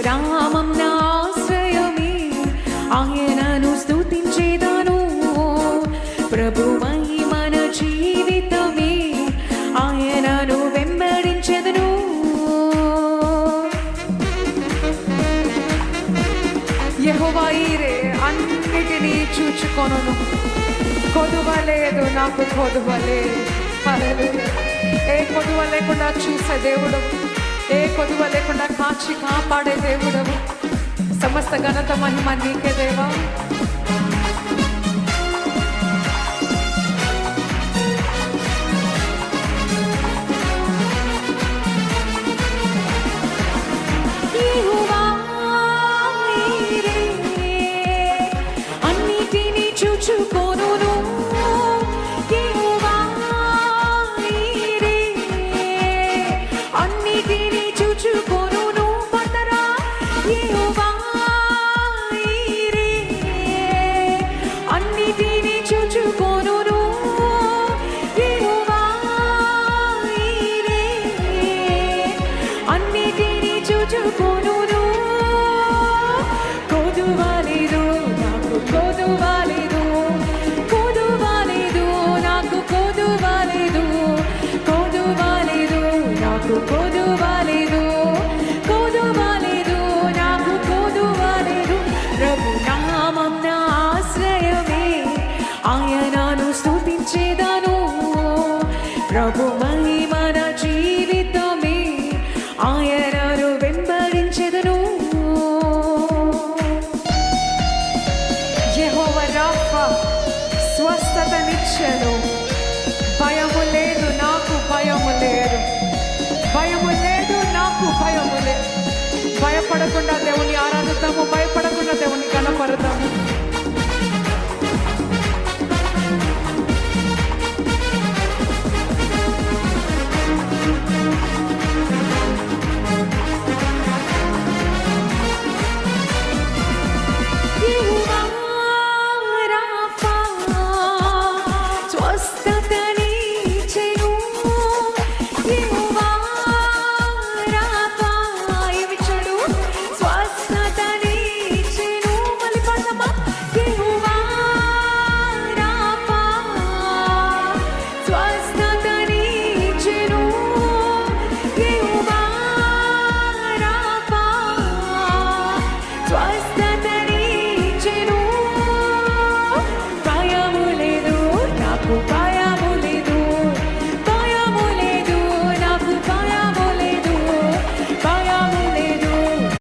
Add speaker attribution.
Speaker 1: నామం నా ఆశ్రయమే, ఆయనను స్తుతించేదాను. ప్రభు మహిమన జీవితమే, ఆయనను వెంబడించెదను. యెహోవా ఈరే అన్నిటినీ చూచుకొనును, కొదువలేదు నాకు కొదువలేదు. హల్లెలూయా. ఏ కొదువ లేకుండా చూసే దేవుడు, ఏ కొదువ లేకుండా కాచి కాపాడే దేవుడు. సమస్త ఘనత మహిమ నీకే దేవా. యెహోవా ఈరే అన్నిటినీ చూచుకొనును, యెహోవా ఈరే అన్నిటినీ చూచుకొనును. పతరా యెహోవా ఈరే అన్నిటినీ చూచుకొనును, యెహోవా ఈరే అన్నిటినీ చూచుకొనును. కొదువలేదు నాకు కొదువలేదు, కొదువలేదు నాకు కొదువలేదు, కొదువలేదు నాకు కొదువలేదు, కొదువలేదు నాకు కొదువలేదు. ప్రభు నామం నా ఆశ్రయమే, ఆయనను స్తుతించేదాను. ప్రభు మహిమన జీవితమే, ఆయనను వెంబడించెదను. యెహోవా రాఫా స్వస్థతనిచ్చెను. భయము లేదు నాకు భయము లేదు, భయము లేదు నాకు భయము లేదు. భయపడకుండా దేవుని ఆరాధిద్దాము, భయపడకుండా దేవుని కనపడదాము.